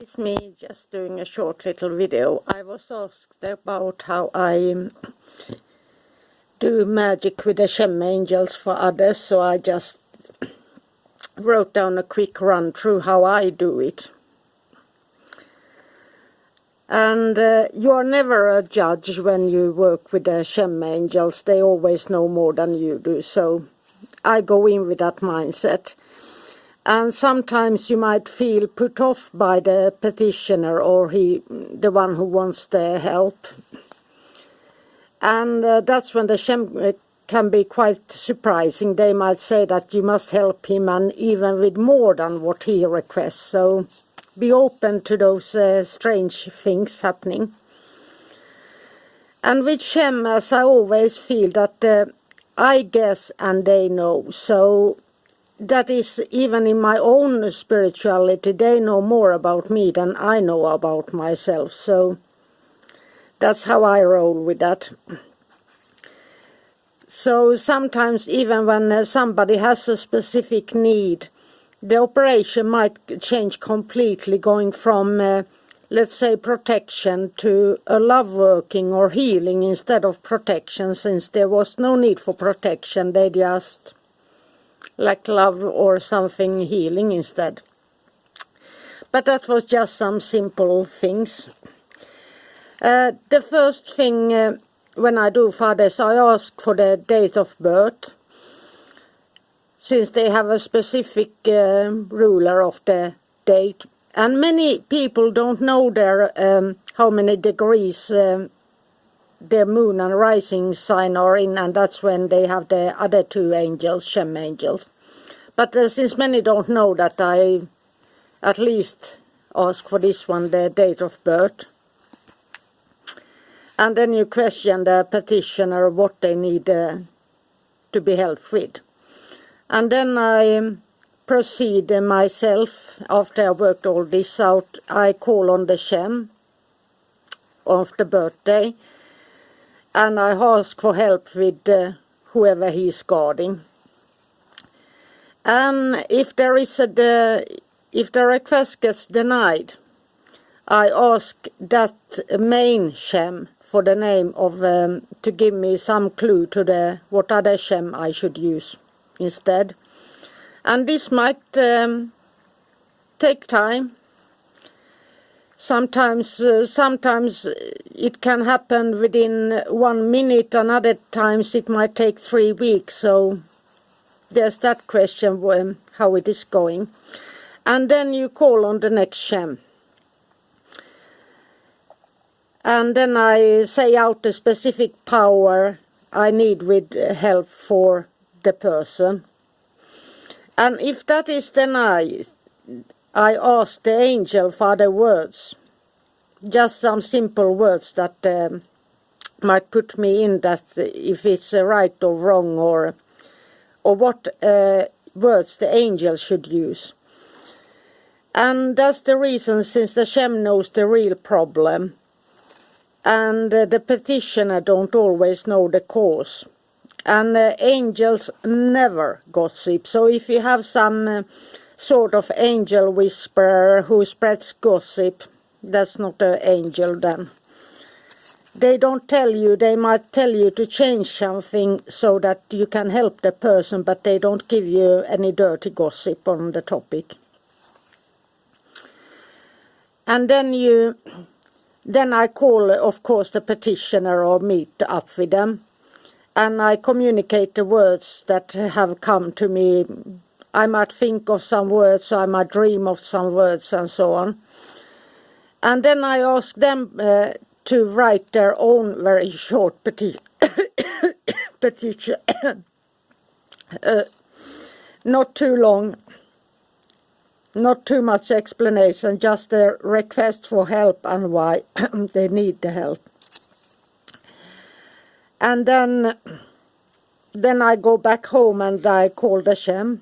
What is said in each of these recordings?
It's me just doing a short little video. I was asked about how I do magic with the Shem Angels for others, so I just wrote down a quick run through how I do it. And you are never a judge when you work with the Shem Angels. They always know more than you do, so I go in with that mindset. And sometimes you might feel put off by the petitioner or the one who wants their help. And that's when the Shem can be quite surprising. They might say that you must help him, and even with more than what he requests. So be open to those strange things happening. And with Shem, as I always feel that I guess and they know. So that is, even in my own spirituality, they know more about me than I know about myself. So that's how I roll with that. So sometimes even when somebody has a specific need, the operation might change completely, going from, let's say, protection to a love working or healing instead of protection. Since there was no need for protection, they just like love or something healing instead. But that was just some simple things. The first thing when I do fathers, I ask for the date of birth, since they have a specific ruler of the date. And many people don't know their how many degrees their moon and rising sign are in, and that's when they have the other two angels, Shem Angels. But since many don't know that, I at least ask for this one, the date of birth. And then you question the petitioner what they need to be helped with. And then I proceed myself, after I worked all this out, I call on the Shem of the birthday. And I ask for help with whoever he is guarding. And if there is if the request gets denied, I ask that main Shem for the name of to give me some clue to what other Shem I should use instead. And this might take time. Sometimes it can happen within 1 minute, and other times it might take 3 weeks. So there's that question, how it is going. And then you call on the next Shem. And then I say out the specific power I need with help for the person. And if that is denied, I ask the angel for the words, just some simple words that might put me in that if it's right or wrong, or what words the angel should use. And that's the reason, since the Shem knows the real problem, and the petitioner don't always know the cause. And angels never gossip. So if you have some sort of angel whisperer who spreads gossip, that's not an angel then. They don't tell you, they might tell you to change something so that you can help the person, but they don't give you any dirty gossip on the topic. And then I call, of course, the petitioner or meet up with them. And I communicate the words that have come to me. I might think of some words, I might dream of some words, and so on. And then I ask them to write their own very short petition. Not too long, not too much explanation, just a request for help and why they need the help. And then I go back home and I call the Shem.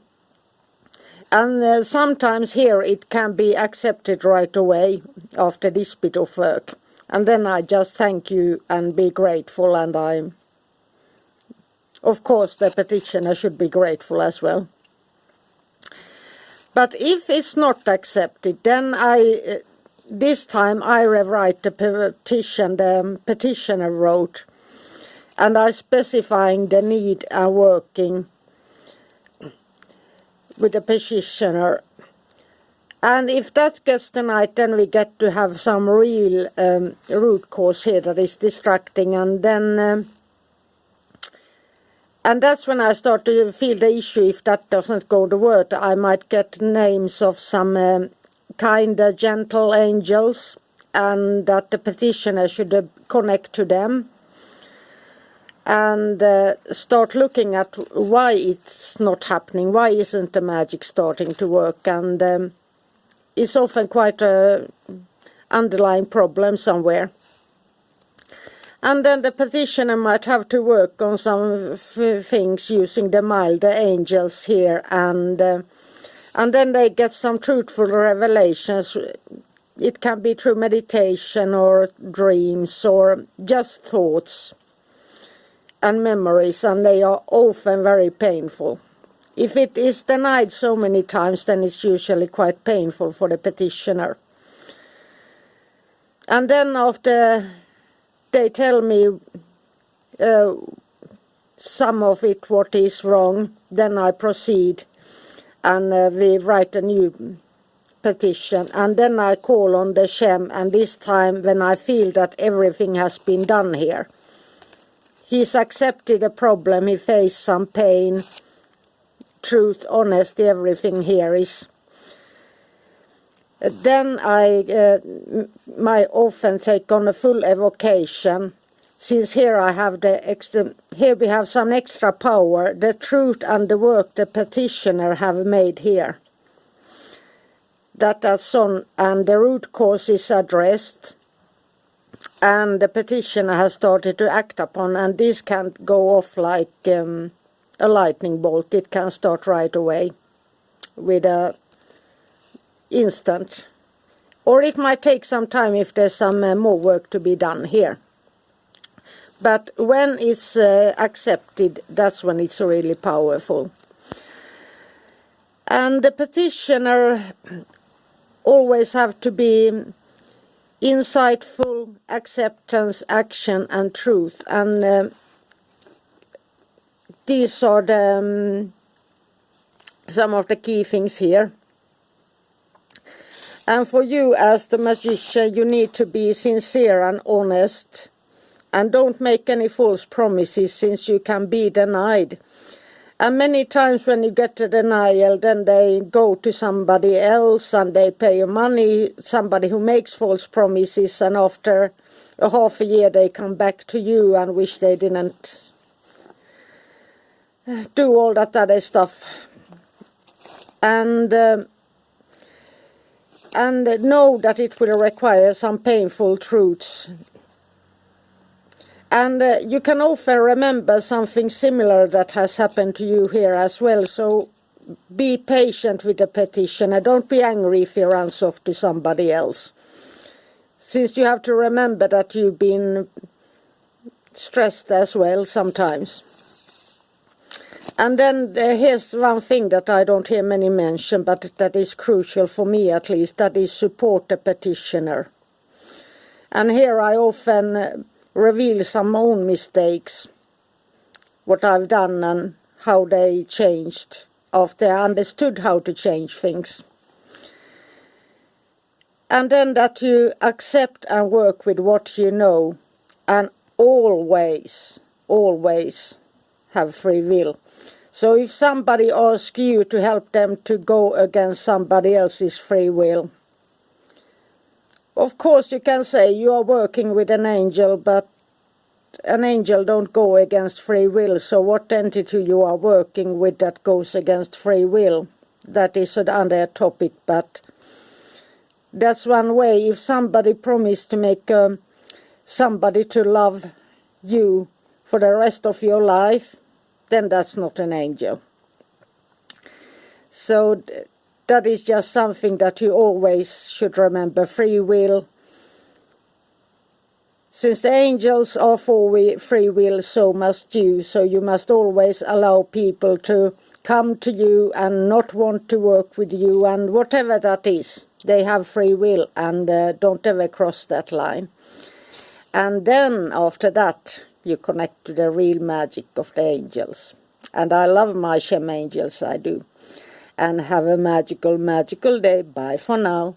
And sometimes here it can be accepted right away after this bit of work. And then I just thank you and be grateful, and of course the petitioner should be grateful as well. But if it's not accepted, then I this time I rewrite the petition the petitioner wrote, and I specifying the need and working with the petitioner. And if that gets denied, then we get to have some real root cause here that is distracting, and then and that's when I start to feel the issue. If that doesn't go to word, I might get names of some kind, gentle angels, and that the petitioner should connect to them and start looking at why it's not happening, why isn't the magic starting to work, and it's often quite a underlying problem somewhere. And then the petitioner might have to work on some things using the milder angels here, and then they get some truthful revelations. It can be through meditation or dreams or just thoughts and memories, and they are often very painful. If it is denied so many times, then it's usually quite painful for the petitioner. And then after they tell me some of it, what is wrong, then I proceed and we write a new petition. And then I call on the Shem, and this time when I feel that everything has been done here. He's accepted a problem, he faced some pain, truth, honesty, everything here is. Then I might often take on a full evocation, since here I have here we have some extra power, the truth and the work the petitioner have made here. That's on, and the root cause is addressed, and the petitioner has started to act upon, and this can go off like a lightning bolt. It can start right away with a instant, or it might take some time if there's some more work to be done here. But when it's accepted, that's when it's really powerful. And the petitioner always have to be insightful, acceptance, action, and truth, and these are the some of the key things here. And for you as the magician, you need to be sincere and honest, and don't make any false promises, since you can be denied. And many times when you get a denial, then they go to somebody else and they pay you money, somebody who makes false promises, and after a half a year they come back to you and wish they didn't do all that other stuff. And know that it will require some painful truths. And you can often remember something similar that has happened to you here as well. So be patient with the petitioner. Don't be angry if he runs off to somebody else, since you have to remember that you've been stressed as well sometimes. And then here's one thing that I don't hear many mention, but that is crucial for me at least, that is support the petitioner. And here I often reveal some own mistakes, what I've done and how they changed after I understood how to change things. And then that you accept and work with what you know, and always have free will. So if somebody asks you to help them to go against somebody else's free will, of course you can say you are working with an angel, but an angel don't go against free will. So what entity you are working with that goes against free will? That is another topic, but that's one way. If somebody promised to make somebody to love you for the rest of your life, then that's not an angel. So that is just something that you always should remember. Free will. Since the angels are for free will, so must you. So you must always allow people to come to you and not want to work with you, and whatever that is. They have free will, and don't ever cross that line. And then after that, you connect to the real magic of the angels. And I love my Shem Angels, I do. And have a magical, magical day. Bye for now.